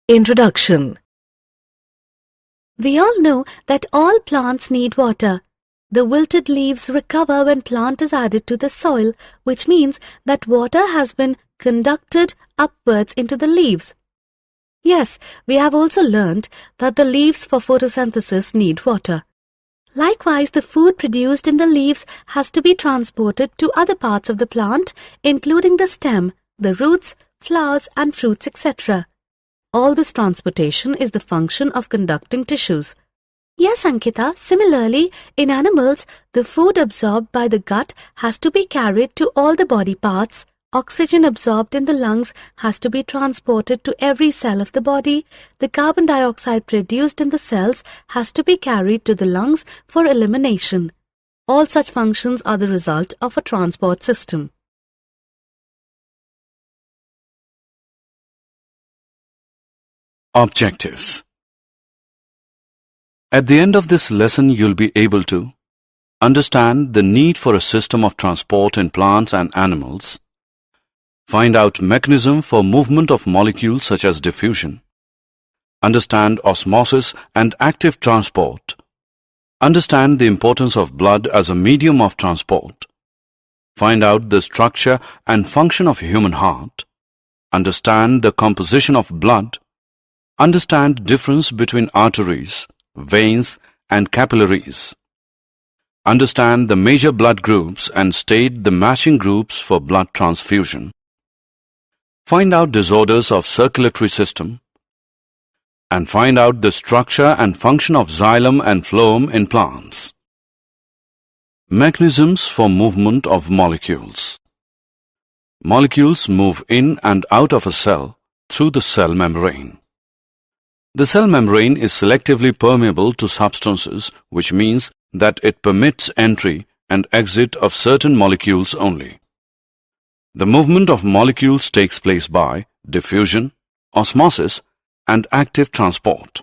Introduction. We all know that all plants need water. The wilted leaves recover when plant is added to the soil, which means that water has been conducted upwards into the leaves. Yes, we have also learnt that the leaves for photosynthesis need water. Likewise, the food produced in the leaves has to be transported to other parts of the plant, including the stem, the roots, flowers and fruits, etc. All this transportation is the function of conducting tissues. Yes, Ankita, similarly, in animals, the food absorbed by the gut has to be carried to all the body parts. Oxygen absorbed in the lungs has to be transported to every cell of the body. The carbon dioxide produced in the cells has to be carried to the lungs for elimination. All such functions are the result of a transport system. Objectives. At the end of this lesson, you'll be able to understand the need for a system of transport in plants and animals, find out mechanism for movement of molecules such as diffusion, understand osmosis and active transport, understand the importance of blood as a medium of transport, find out the structure and function of human heart, understand the composition of blood, understand difference between arteries, veins and capillaries, understand the major blood groups and state the matching groups for blood transfusion, find out disorders of circulatory system, and find out the structure and function of xylem and phloem in plants. Mechanisms for movement of molecules. Molecules move in and out of a cell through the cell membrane. The cell membrane is selectively permeable to substances, which means that it permits entry and exit of certain molecules only. The movement of molecules takes place by diffusion, osmosis, and active transport.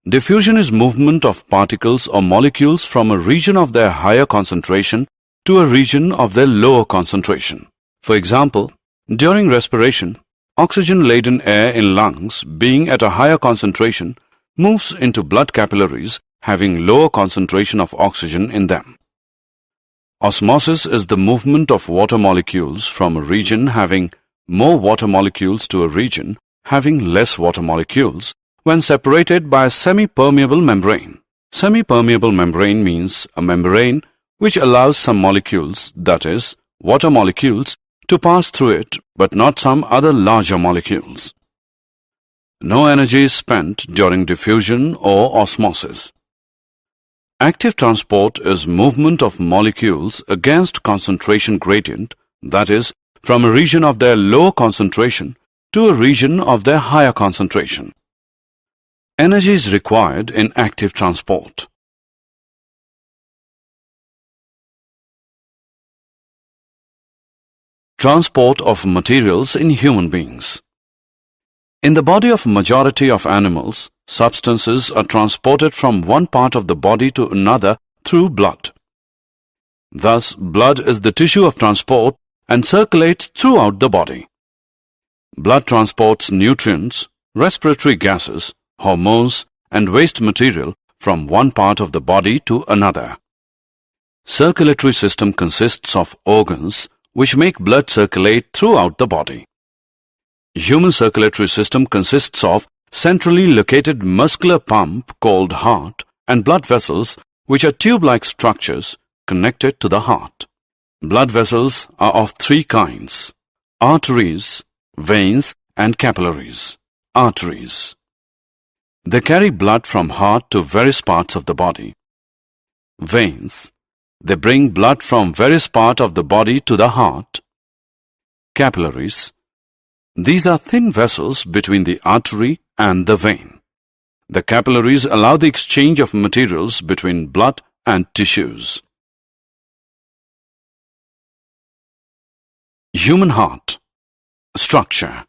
Diffusion is movement of particles or molecules from a region of their higher concentration to a region of their lower concentration. For example, during respiration, oxygen-laden air in lungs, being at a higher concentration, moves into blood capillaries having lower concentration of oxygen in them. Osmosis is the movement of water molecules from a region having more water molecules to a region having less water molecules when separated by a semi-permeable membrane. Semi-permeable membrane means a membrane which allows some molecules, that is, water molecules, to pass through it, but not some other larger molecules. No energy is spent during diffusion or osmosis. Active transport is movement of molecules against concentration gradient, that is, from a region of their low concentration to a region of their higher concentration. Energy is required in active transport. Transport of materials in human beings. In the body of majority of animals, substances are transported from one part of the body to another through blood. Thus, blood is the tissue of transport and circulates throughout the body. Blood transports nutrients, respiratory gases, hormones, and waste material from one part of the body to another. Circulatory system consists of organs which make blood circulate throughout the body. Human circulatory system consists of centrally located muscular pump called heart and blood vessels which are tube-like structures connected to the heart. Blood vessels are of three kinds: arteries, veins and capillaries. Arteries. They carry blood from heart to various parts of the body. Veins. They bring blood from various parts of the body to the heart. Capillaries. These are thin vessels between the artery and the vein. The capillaries allow the exchange of materials between blood and tissues. Human heart. Structure.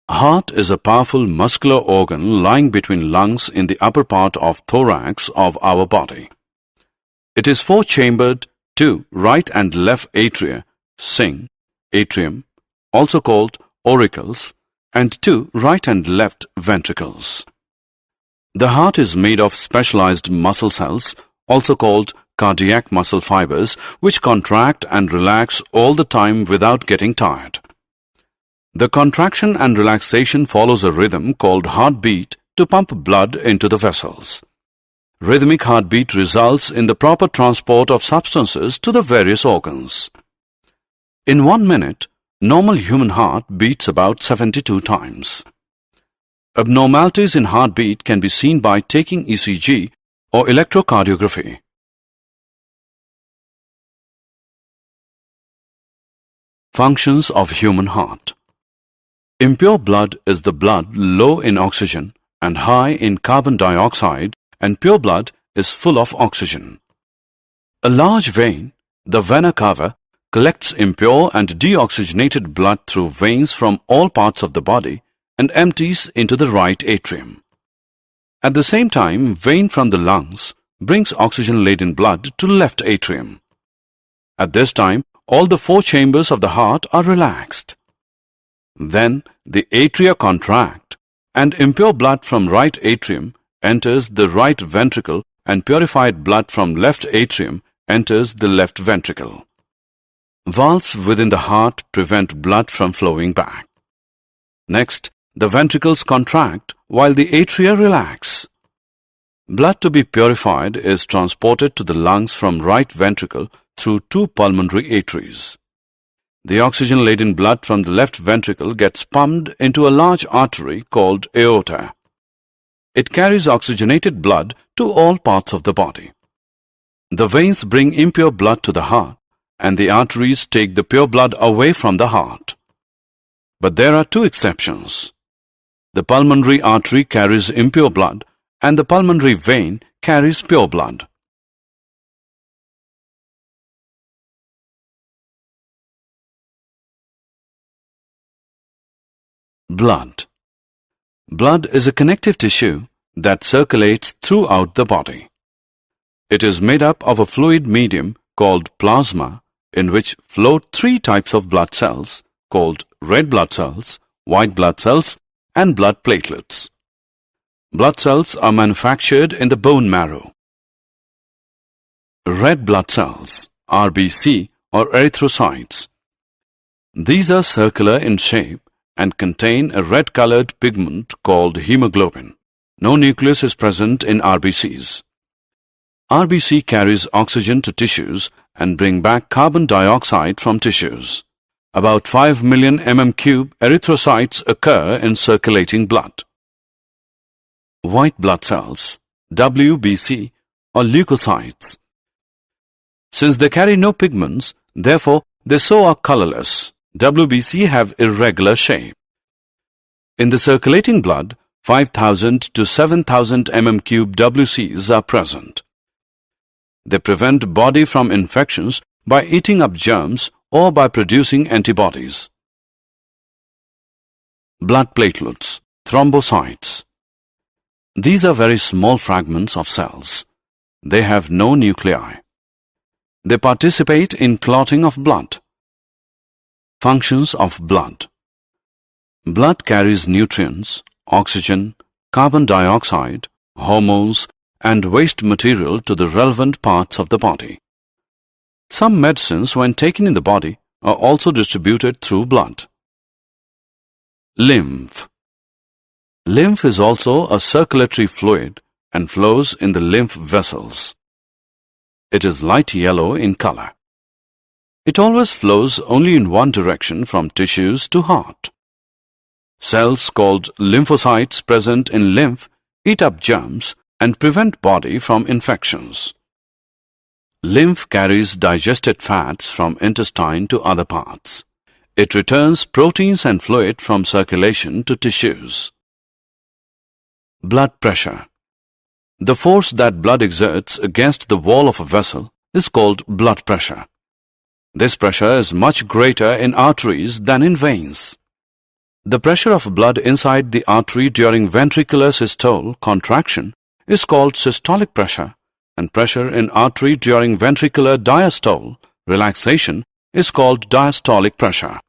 Heart is a powerful muscular organ lying between lungs in the upper part of thorax of our body. It is four-chambered, two right and left atria, atrium, also called auricles, and 2 right and left ventricles. The heart is made of specialized muscle cells, also called cardiac muscle fibers, which contract and relax all the time without getting tired. The contraction and relaxation follows a rhythm called heartbeat to pump blood into the vessels. Rhythmic heartbeat results in the proper transport of substances to the various organs. In 1 minute, normal human heart beats about 72 times. Abnormalities in heartbeat can be seen by taking ECG or electrocardiography. Functions of human heart. Impure blood is the blood low in oxygen and high in carbon dioxide, and pure blood is full of oxygen. A large vein, the vena cava, collects impure and deoxygenated blood through veins from all parts of the body and empties into the right atrium. At the same time, vein from the lungs brings oxygen-laden blood to left atrium. At this time, all the 4 chambers of the heart are relaxed. Then the atria contract and impure blood from right atrium enters the right ventricle and purified blood from left atrium enters the left ventricle. Valves within the heart prevent blood from flowing back. Next, the ventricles contract while the atria relax. Blood to be purified is transported to the lungs from right ventricle through 2 pulmonary arteries. The oxygen-laden blood from the left ventricle gets pumped into a large artery called aorta. It carries oxygenated blood to all parts of the body. The veins bring impure blood to the heart, and the arteries take the pure blood away from the heart. But there are 2 exceptions. The pulmonary artery carries impure blood, and the pulmonary vein carries pure blood. Blood. Blood is a connective tissue that circulates throughout the body. It is made up of a fluid medium called plasma, in which float 3 types of blood cells called red blood cells, white blood cells, and blood platelets. Blood cells are manufactured in the bone marrow. Red blood cells, RBC or erythrocytes. These are circular in shape and contain a red-colored pigment called hemoglobin. No nucleus is present in RBCs. RBC carries oxygen to tissues and bring back carbon dioxide from tissues. About 5 million mm3 erythrocytes occur in circulating blood. White blood cells, WBC or leukocytes. Since they carry no pigments, therefore they so are colorless. WBC have irregular shape. In the circulating blood, 5,000 to 7,000 mm3 WCs are present. They prevent body from infections by eating up germs or by producing antibodies. Blood platelets, thrombocytes. These are very small fragments of cells. They have no nuclei. They participate in clotting of blood. Functions of blood. Blood carries nutrients, oxygen, carbon dioxide, hormones, and waste material to the relevant parts of the body. Some medicines, when taken in the body, are also distributed through blood. Lymph. Lymph is also a circulatory fluid and flows in the lymph vessels. It is light yellow in color. It always flows only in one direction from tissues to heart. Cells called lymphocytes present in lymph eat up germs and prevent body from infections. Lymph carries digested fats from intestine to other parts. It returns proteins and fluid from circulation to tissues. Blood pressure. The force that blood exerts against the wall of a vessel is called blood pressure. This pressure is much greater in arteries than in veins. The pressure of blood inside the artery during ventricular systole contraction is called systolic pressure, and pressure in artery during ventricular diastole relaxation is called diastolic pressure.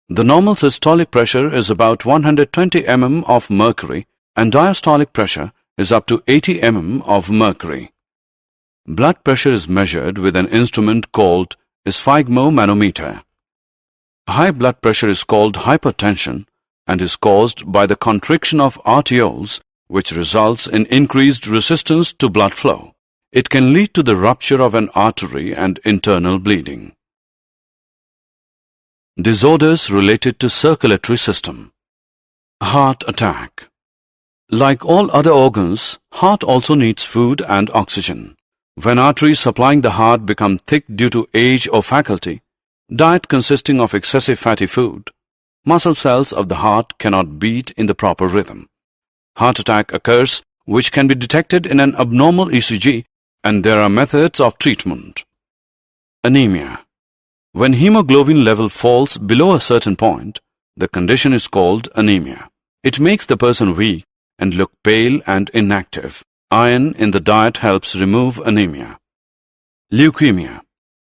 The normal systolic pressure is about 120 mm of mercury and diastolic pressure is up to 80 mm of mercury. Blood pressure is measured with an instrument called sphygmomanometer. High blood pressure is called hypertension and is caused by the constriction of arterioles, which results in increased resistance to blood flow. It can lead to the rupture of an artery and internal bleeding. Disorders related to circulatory system. Heart attack. Like all other organs, heart also needs food and oxygen. When arteries supplying the heart become thick due to age or faculty, diet consisting of excessive fatty food, muscle cells of the heart cannot beat in the proper rhythm. Heart attack occurs, which can be detected in an abnormal ECG, and there are methods of treatment. Anemia. When hemoglobin level falls below a certain point, the condition is called anemia. It makes the person weak and look pale and inactive. Iron in the diet helps remove anemia. Leukemia.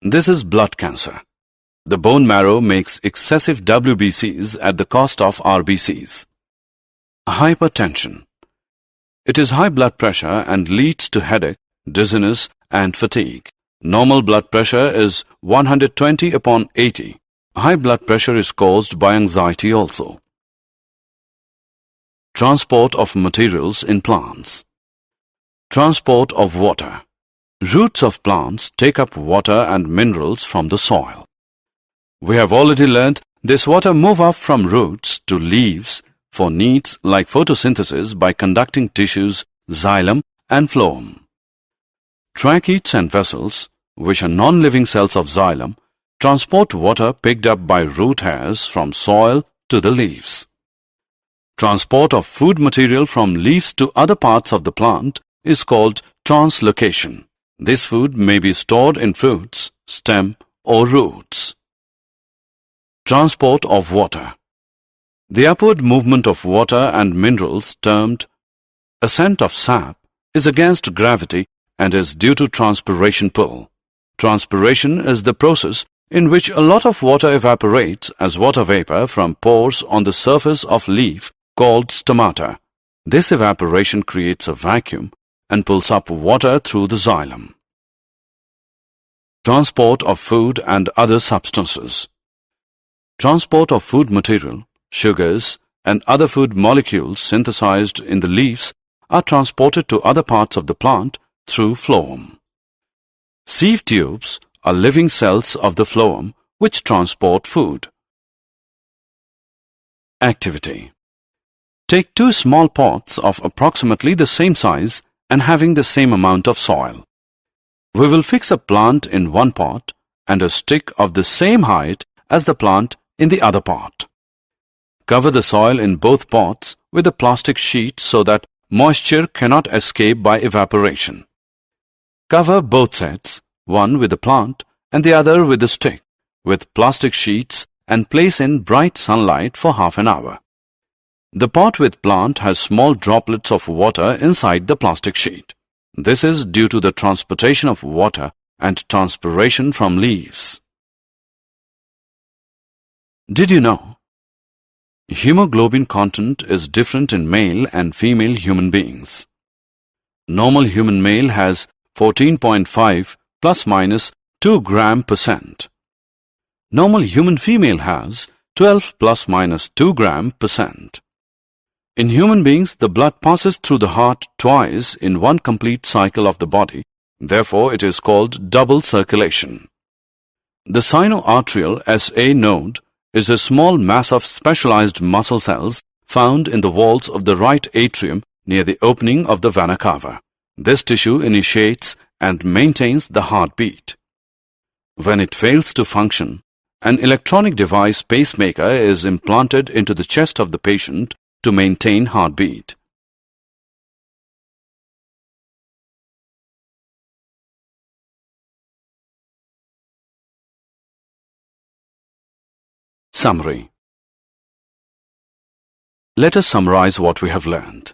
This is blood cancer. The bone marrow makes excessive WBCs at the cost of RBCs. Hypertension. It is high blood pressure and leads to headache, dizziness and fatigue. Normal blood pressure is 120/80. High blood pressure is caused by anxiety also. Transport of materials in plants. Transport of water. Roots of plants take up water and minerals from the soil. We have already learnt this water move up from roots to leaves for needs like photosynthesis by conducting tissues, xylem and phloem. Tracheids and vessels, which are non-living cells of xylem, transport water picked up by root hairs from soil to the leaves. Transport of food material from leaves to other parts of the plant is called translocation. This food may be stored in fruits, stem or roots. Transport of water. The upward movement of water and minerals termed ascent of sap is against gravity and is due to transpiration pull. Transpiration is the process in which a lot of water evaporates as water vapor from pores on the surface of leaf called stomata. This evaporation creates a vacuum and pulls up water through the xylem. Transport of food and other substances. Transport of food material, sugars, and other food molecules synthesized in the leaves are transported to other parts of the plant through phloem. Sieve tubes are living cells of the phloem which transport food. Activity. Take two small pots of approximately the same size and having the same amount of soil. We will fix a plant in one pot and a stick of the same height as the plant in the other pot. Cover the soil in both pots with a plastic sheet so that moisture cannot escape by evaporation. Cover both sets, one with the plant and the other with the stick, with plastic sheets and place in bright sunlight for half an hour. The pot with plant has small droplets of water inside the plastic sheet. This is due to the transportation of water and transpiration from leaves. Did you know? Hemoglobin content is different in male and female human beings. Normal human male has 14.5 plus minus 2 gram%. Normal human female has 12 plus minus 2 gram%. In human beings, the blood passes through the heart twice in one complete cycle of the body. Therefore, it is called double circulation. The sinoarterial SA node is a small mass of specialized muscle cells found in the walls of the right atrium near the opening of the vena cava. This tissue initiates and maintains the heartbeat. When it fails to function, an electronic device pacemaker is implanted into the chest of the patient to maintain heartbeat. Summary. Let us summarize what we have learned.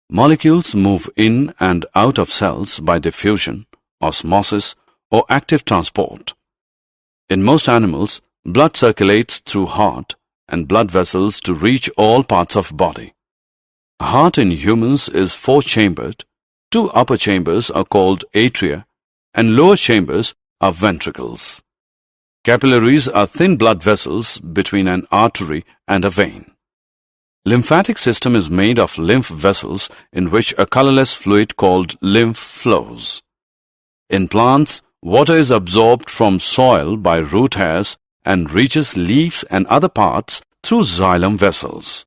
Molecules move in and out of cells by diffusion, osmosis, or active transport. In most animals, blood circulates through heart and blood vessels to reach all parts of body. Heart in humans is four-chambered. Two upper chambers are called atria and lower chambers are ventricles. Capillaries are thin blood vessels between an artery and a vein. Lymphatic system is made of lymph vessels in which a colorless fluid called lymph flows. In plants, water is absorbed from soil by root hairs and reaches leaves and other parts through xylem vessels.